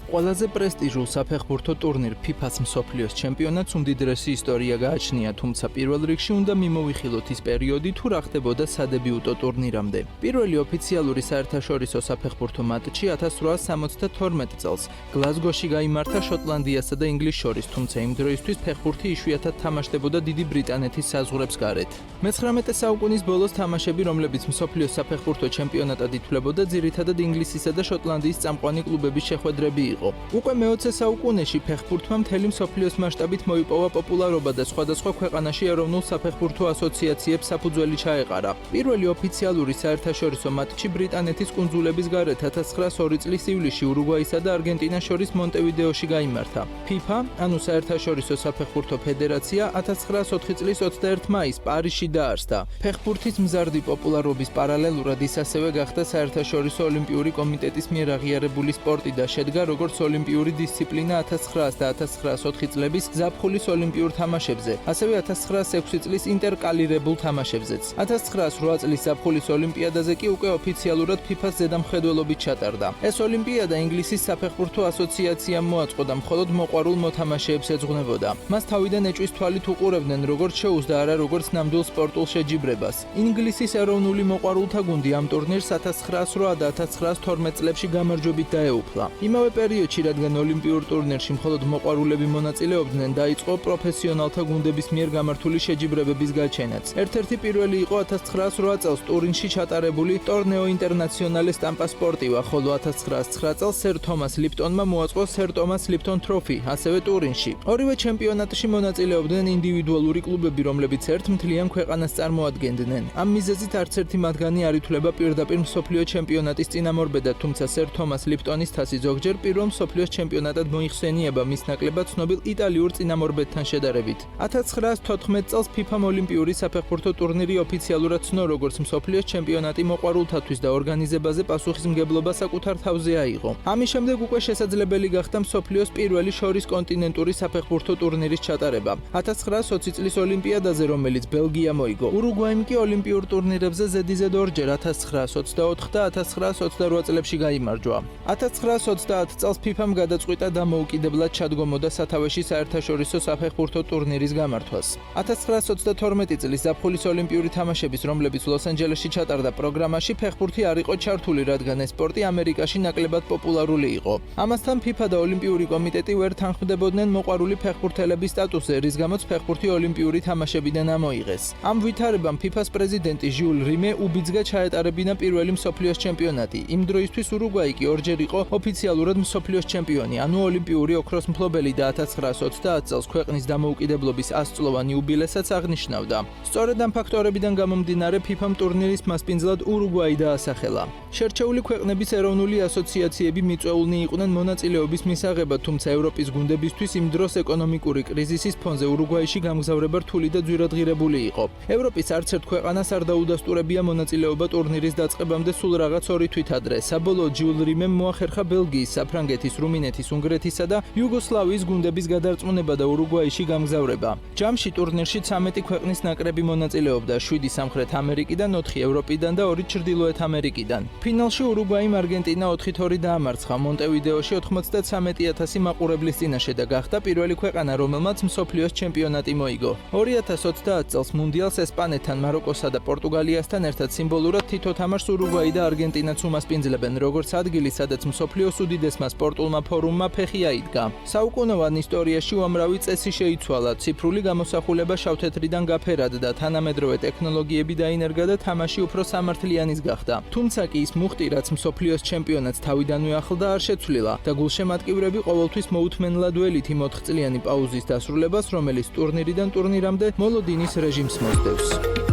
ყველაზე პრესტიჟულ საფეხბურთო ტურნირ FIFA-ს მსოფლიოს ჩემპიონატს უმდიდრესი ისტორია გააჩნია, თუმცა პირველ რიგში უნდა მიმოვიხილოთ ის პერიოდი, თუ რა ხდებოდა სადებიუტო ტურნირამდე. პირველი ოფიციალური საერთაშორისო საფეხბურთო მატჩი 1872 წელს გლაზგოში გაიმართა შოტლანდიასა და ინგლისს შორის, თუმცა იმ დროისთვის ფეხბურთი იშვიათად თამაშდებოდა დიდი ბრიტანეთის საზღვრებს გარეთ. მე-19 საუკუნის ბოლოს თამაშები, რომლებიც მსოფლიოს საფეხბურთო ჩემპიონატად ითვლებოდა, ძირითადად ინგლისისა და შოტლანდიის წამყვანი კლუბების შეხვედრები იყო. უკვე მე-20 საუკუნეში ფეხბურთმა მთელი მსოფლიოს მასშტაბით მოიპოვა პოპულარობა და სხვადასხვა ქვეყანაში ეროვნულ საფეხბურთო ასოციაციებს საფუძველი ჩაეყარა. პირველი ოფიციალური საერთაშორისო მატჩი ბრიტანეთის კუნძულების გარეთ 1902 წლის ივლისში ურუგვაისა და არგენტინას შორის მონტევიდეოში გაიმართა. FIFA, ანუ საერთაშორისო საფეხბურთო ფედერაცია 1904 წლის 21 მაისს პარიზში დაარსდა. ფეხბურთის მზარდი პოპულარობის პარალელურად ის ასევე გახდა საერთაშორისო ოლიმპიური კომიტეტის მიერ აღიარებული სპორტი და შედგა როგორც ოლიმპიური დისციპლინა 1900 და 1904 წლების ზაფხულის ოლიმპიურ თამაშებზე, ასევე 1906 წლის ინტერკალირებულ თამაშებზეც. 1908 წლის ზაფხულის ოლიმპიადაზე კი უკვე ოფიციალურად FIFA-ს ზედამხედველობით ჩატარდა. ეს ოლიმპიადა ინგლისის საფეხბურთო ასოციაციამ მოაწყო და მხოლოდ მოყვარულ მოთამაშეებს ეძღვნებოდა. მას თავიდან ეჭვის თვალით უყურებდნენ როგორც შოუს და არა როგორც ნამდვილ სპორტულ შეჯიბრებას. ინგლისის ეროვნული მოყვარულთა გუნდი ამ ტურნირს 1908 და 1912 წლებში გამარჯვებით დაეუფლა. იმავე პერიოდში, რადგან ოლიმპიურ ტურნირში მხოლოდ მოყვარულები მონაწილეობდნენ, დაიწყო პროფესიონალთა გუნდების მიერ გამართული შეჯიბრებების გაჩენაც. ერთ-ერთი პირველი იყო 1908 წელს ტურინში ჩატარებული ტორნეო ინტერნაციონალე სტამპა სპორტივა, ხოლო 1909 წელს სერ თომას ლიპტონმა მოაწყო სერ თომას ლიპტონ ტროფი, ასევე ტურინში. ორივე ჩემპიონატში მონაწილეობდნენ ინდივიდუალური კლუბები, რომლებიც ერთ მთლიან ქვეყანას წარმოადგენდნენ. ამ მიზეზით არც ერთი მათგანი არ ითვლება პირდაპირ მსოფლიო ჩემპიონატის წინამორბედად, თუმცა სერ თომას ლიპტონის თასი ზოგჯერ პირველ მსოფლიოს ჩემპიონატად მოიხსენიება მის ნაკლებად ცნობილ იტალიურ წინამორბედთან შედარებით. 1914 წელს FIFA-მ ოლიმპიური საფეხბურთო ტურნირი ოფიციალურად ცნო როგორც მსოფლიოს ჩემპიონატი მოყვარულთათვის და ორგანიზებაზე პასუხისმგებლობა საკუთარ თავზე აიღო. ამის შემდეგ უკვე შესაძლებელი გახდა მსოფლიოს პირველი შორის კონტინენტური საფეხბურთო ტურნირის ჩატარება. 1920 წლის ოლიმპიადაზე, რომელიც ბელგია მოიგო. ურუგვაიმ კი ოლიმპიურ ტურნირებზე ზედიზედ ორჯერ 1924 და 1928 წლებში გაიმარჯვა. 1930 წელს FIFA-მ გადაწყვიტა დამოუკიდებლად ჩადგომოდა სათავეში საერთაშორისო საფეხბურთო ტურნირის გამართვას. 1932 წლის ზაფხულის ოლიმპიური თამაშების, რომლებიც ლოს-ანჯელესში ჩატარდა პროგრამაში, ფეხბურთი არ იყო ჩართული, რადგან ეს სპორტი ამერიკაში ნაკლებად პოპულარული იყო. ამასთან FIFA და ოლიმპიური კომიტეტი ვერ თანხმდებოდნენ მოყვარული ფეხბურთელების სტატუსზე, რის გამოც ფეხბურთი ოლიმპიური თამაშებიდან ამოიღეს. ამ ვითარებამ FIFA-ს პრეზიდენტი ჟიულ რიმე უბიძგა ჩაეტარებინა პირველი მსოფლიოს ჩემპიონატი. იმ დროისთვის ურუგვაი კი ორჯერ იყო ოფიციალურად მსოფლიოს ჩემპიონი, ანუ ოლიმპიური ოქროს მფლობელი და 1930 წელს ქვეყნის დამოუკიდებლობის 100-წლოვანი იუბილესაც აღნიშნავდა. სწორედ ამ ფაქტორებიდან გამომდინარე FIFA-მ ტურნირის მასპინძლად ურუგვაი დაასახელა. შერჩეული ქვეყნების ეროვნული ასოციაციები მიწვეულნი იყვნენ მონაწილეობის მისაღებად, თუმცა ევროპის გუნდებისთვის იმ დროს ეკონომიკური კრიზისის ფონზე ურუგვაიში გამგზავრება რთული და ძვირადღირებული იყო. ევროპის არც ერთ ქვეყანას არ დაუდასტურებია მონაწილეობა ტურნირის დაწყებამდე სულ რაღაც 2 თვით ადრე. საბოლოოდ ჟიულ რიმემ მოახერხა ბელგიის, საფრანგეთის, რუმინეთის, უნგრეთისა და იუგოსლავიის გუნდების გადარწმუნება და ურუგვაიში გამგზავრება. ჯამში ტურნირში 13 ქვეყნის ნაკრები მონაწილეობდა, 7 სამხრეთ ამერიკიდან, 4 ევროპიდან და 2 ჩრდილოეთ ამერიკიდან. ფინალში ურუგვაიმ არგენტინა 4-2 დაამარცხა მონტევიდეოში 93,000 მაყურებლის წინაშე და გახდა პირველი ქვეყანა, რომელმაც მსოფლიოს ჩემპიონატი მოიგო. 2030 წელს მუნდიალს ესპანეთთან, მაროკოსა და პორტუგალიასთან ერთად სიმბოლურად თითო თამაშს ურუგვაი და არგენტინაც უმასპინძლებენ, როგორც ადგილი, სადაც მსოფლიოს უდიდესმა სპორტულმა ფორუმმა ფეხი აიდგა. საუკუნოვან ისტორიაში უამრავი წესი შეიცვალა, ციფრული გამოსახულება შავ-თეთრიდან გაფერად და თანამედროვე ტექნოლოგიები დაინერგა და თამაში უფრო სამართლიანის გახდა. თუმცა კი ის მუხტი, რაც მსოფლიოს ჩემპიონატს თავიდანვე ახლდა, არ შეცვლილა და გულშემატკივრები ყოველთვის მოუთმენლად ველით იმ 4 წლიანი პაუზის დასრულებას, რომელიც ტურნირიდან ტურნირამდე მოლოდინის რეჟიმს მოსდევს.